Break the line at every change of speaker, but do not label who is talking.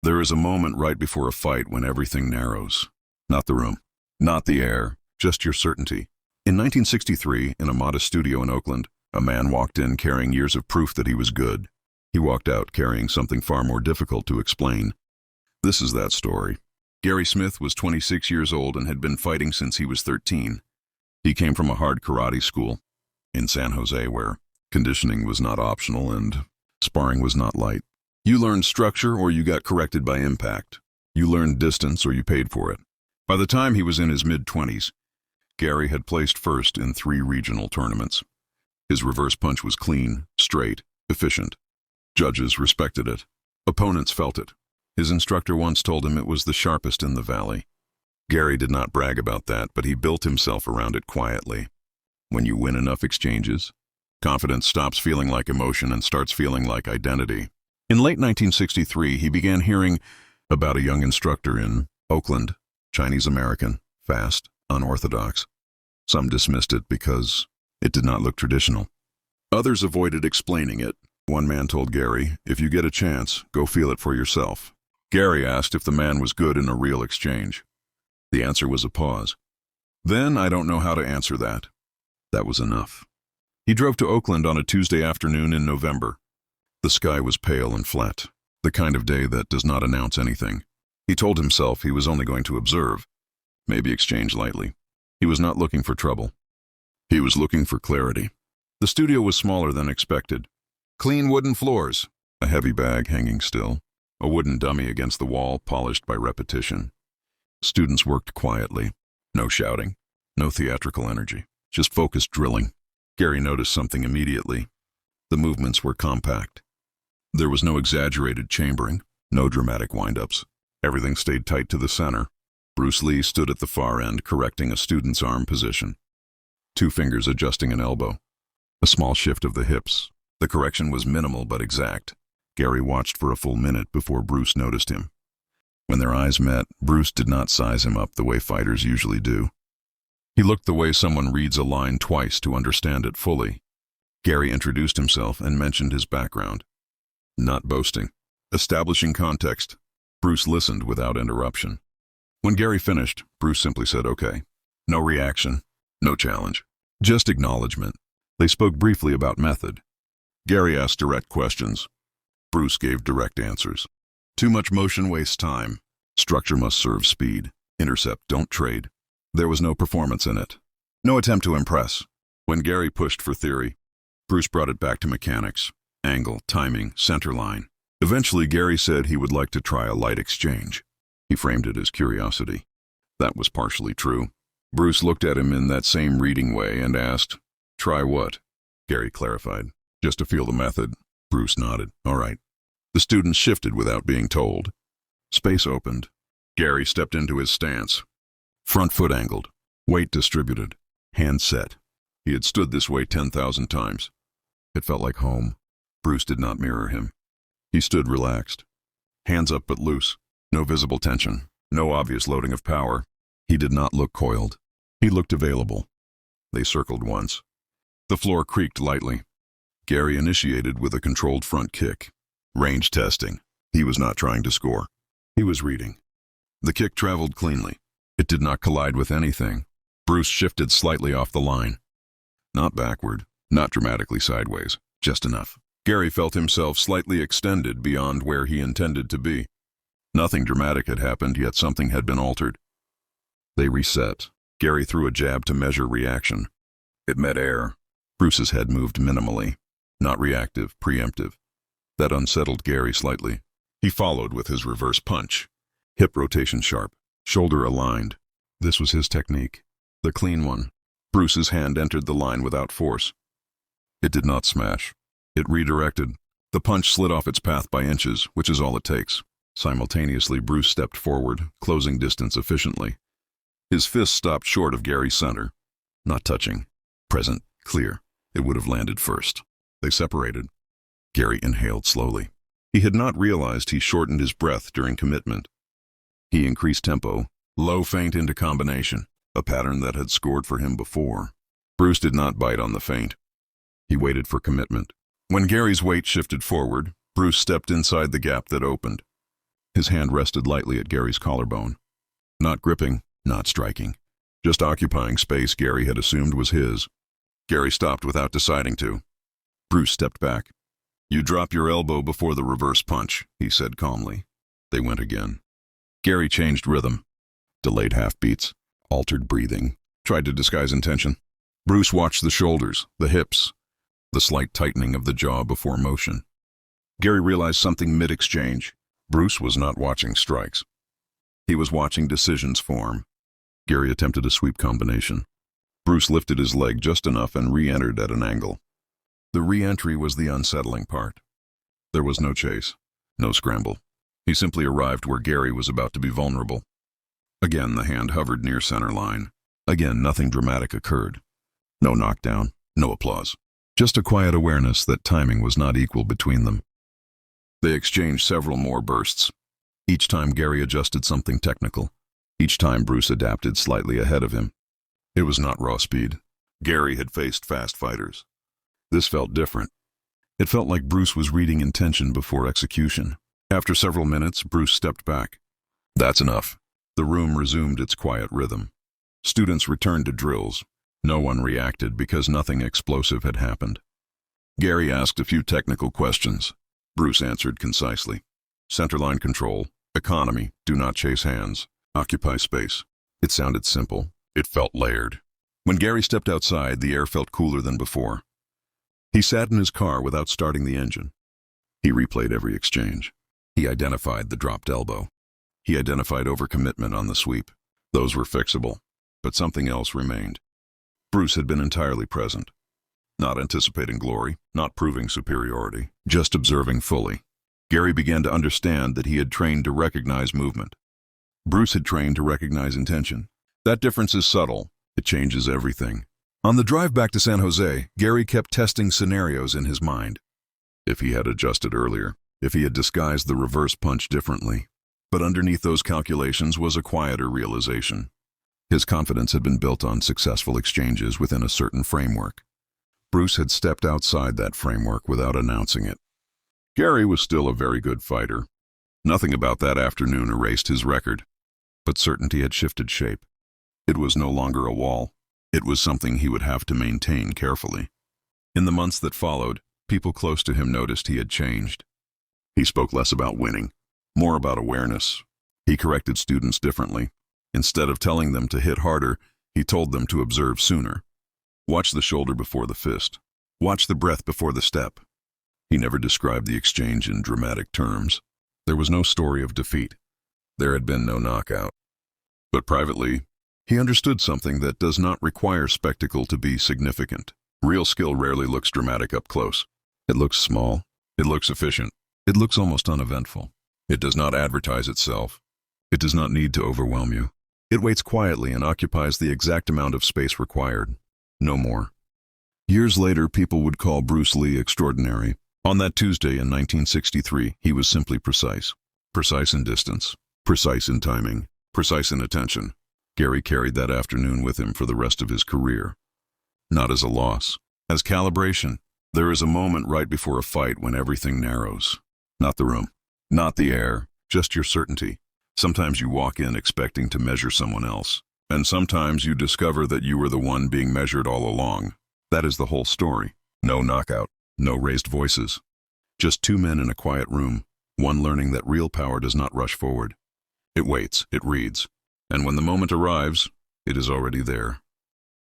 There is a moment right before a fight when everything narrows. Not the room, not the air, just your certainty. In 1963, in a modest studio in Oakland, a man walked in carrying years of proof that he was good. He walked out carrying something far more difficult to explain. This is that story. Gary Smith was 26 years old and had been fighting since he was 13. He came from a hard karate school in San Jose where conditioning was not optional and sparring was not light. You learned structure or you got corrected by impact. You learned distance or you paid for it. By the time he was in his mid-20s, Gary had placed first in 3 regional tournaments. His reverse punch was clean, straight, efficient. Judges respected it. Opponents felt it. His instructor once told him it was the sharpest in the valley. Gary did not brag about that, but he built himself around it quietly. When you win enough exchanges, confidence stops feeling like emotion and starts feeling like identity. In late 1963, he began hearing about a young instructor in Oakland, Chinese-American, fast, unorthodox. Some dismissed it because it did not look traditional. Others avoided explaining it. One man told Gary, "If you get a chance, go feel it for yourself." Gary asked if the man was good in a real exchange. The answer was a pause. Then, "I don't know how to answer that." That was enough. He drove to Oakland on a Tuesday afternoon in November. The sky was pale and flat, the kind of day that does not announce anything. He told himself he was only going to observe, maybe exchange lightly. He was not looking for trouble. He was looking for clarity. The studio was smaller than expected. Clean wooden floors, a heavy bag hanging still, a wooden dummy against the wall polished by repetition. Students worked quietly. No shouting, no theatrical energy, just focused drilling. Gary noticed something immediately. The movements were compact. There was no exaggerated chambering, no dramatic wind-ups. Everything stayed tight to the center. Bruce Lee stood at the far end, correcting a student's arm position. 2 fingers adjusting an elbow. A small shift of the hips. The correction was minimal but exact. Gary watched for a full minute before Bruce noticed him. When their eyes met, Bruce did not size him up the way fighters usually do. He looked the way someone reads a line twice to understand it fully. Gary introduced himself and mentioned his background. Not boasting. Establishing context. Bruce listened without interruption. When Gary finished, Bruce simply said, "Okay." No reaction, no challenge, just acknowledgement. They spoke briefly about method. Gary asked direct questions. Bruce gave direct answers. Too much motion wastes time. Structure must serve speed. Intercept, don't trade. There was no performance in it. No attempt to impress. When Gary pushed for theory, Bruce brought it back to mechanics. Angle, timing, center line. Eventually, Gary said he would like to try a light exchange. He framed it as curiosity. That was partially true. Bruce looked at him in that same reading way and asked, "Try what?" Gary clarified, "Just to feel the method." Bruce nodded. "All right." The students shifted without being told. Space opened. Gary stepped into his stance. Front foot angled, weight distributed, hand set. He had stood this way 10,000 times. It felt like home. Bruce did not mirror him. He stood relaxed. Hands up but loose. No visible tension. No obvious loading of power. He did not look coiled. He looked available. They circled once. The floor creaked lightly. Gary initiated with a controlled front kick. Range testing. He was not trying to score. He was reading. The kick traveled cleanly. It did not collide with anything. Bruce shifted slightly off the line. Not backward, not dramatically sideways, just enough. Gary felt himself slightly extended beyond where he intended to be. Nothing dramatic had happened, yet something had been altered. They reset. Gary threw a jab to measure reaction. It met air. Bruce's head moved minimally. Not reactive, preemptive. That unsettled Gary slightly. He followed with his reverse punch. Hip rotation sharp, shoulder aligned. This was his technique. The clean one. Bruce's hand entered the line without force. It did not smash. It redirected. The punch slid off its path by inches, which is all it takes. Simultaneously, Bruce stepped forward, closing distance efficiently. His fist stopped short of Gary's center. Not touching. Present, clear. It would have landed first. They separated. Gary inhaled slowly. He had not realized he shortened his breath during commitment. He increased tempo, low feint into combination, a pattern that had scored for him before. Bruce did not bite on the feint. He waited for commitment. When Gary's weight shifted forward, Bruce stepped inside the gap that opened. His hand rested lightly at Gary's collarbone. Not gripping, not striking. Just occupying space Gary had assumed was his. Gary stopped without deciding to. Bruce stepped back. "You drop your elbow before the reverse punch," he said calmly. They went again. Gary changed rhythm. Delayed half-beats, altered breathing, tried to disguise intention. Bruce watched the shoulders, the hips, the slight tightening of the jaw before motion. Gary realized something mid-exchange. Bruce was not watching strikes. He was watching decisions form. Gary attempted a sweep combination. Bruce lifted his leg just enough and re-entered at an angle. The re-entry was the unsettling part. There was no chase, no scramble. He simply arrived where Gary was about to be vulnerable. Again, the hand hovered near center line. Again, nothing dramatic occurred. No knockdown, no applause. Just a quiet awareness that timing was not equal between them. They exchanged several more bursts. Each time Gary adjusted something technical. Each time Bruce adapted slightly ahead of him. It was not raw speed. Gary had faced fast fighters. This felt different. It felt like Bruce was reading intention before execution. After several minutes, Bruce stepped back. "That's enough." The room resumed its quiet rhythm. Students returned to drills. No one reacted because nothing explosive had happened. Gary asked a few technical questions. Bruce answered concisely. Centerline control, economy, do not chase hands, occupy space. It sounded simple. It felt layered. When Gary stepped outside, the air felt cooler than before. He sat in his car without starting the engine. He replayed every exchange. He identified the dropped elbow. He identified overcommitment on the sweep. Those were fixable, but something else remained. Bruce had been entirely present. Not anticipating glory, not proving superiority, just observing fully. Gary began to understand that he had trained to recognize movement. Bruce had trained to recognize intention. That difference is subtle. It changes everything. On the drive back to San Jose, Gary kept testing scenarios in his mind. If he had adjusted earlier, if he had disguised the reverse punch differently. But underneath those calculations was a quieter realization. His confidence had been built on successful exchanges within a certain framework. Bruce had stepped outside that framework without announcing it. Gary was still a very good fighter. Nothing about that afternoon erased his record. But certainty had shifted shape. It was no longer a wall. It was something he would have to maintain carefully. In the months that followed, people close to him noticed he had changed. He spoke less about winning, more about awareness. He corrected students differently. Instead of telling them to hit harder, he told them to observe sooner. Watch the shoulder before the fist. Watch the breath before the step. He never described the exchange in dramatic terms. There was no story of defeat. There had been no knockout. But privately, he understood something that does not require spectacle to be significant. Real skill rarely looks dramatic up close. It looks small. It looks efficient. It looks almost uneventful. It does not advertise itself. It does not need to overwhelm you. It waits quietly and occupies the exact amount of space required. No more. Years later, people would call Bruce Lee extraordinary. On that Tuesday in 1963, he was simply precise. Precise in distance. Precise in timing. Precise in attention. Gary carried that afternoon with him for the rest of his career. Not as a loss. As calibration. There is a moment right before a fight when everything narrows. Not the room. Not the air. Just your certainty. Sometimes you walk in expecting to measure someone else. And sometimes you discover that you were the one being measured all along. That is the whole story. No knockout. No raised voices. Just two men in a quiet room. One learning that real power does not rush forward. It waits. It reads. And when the moment arrives, it is already there.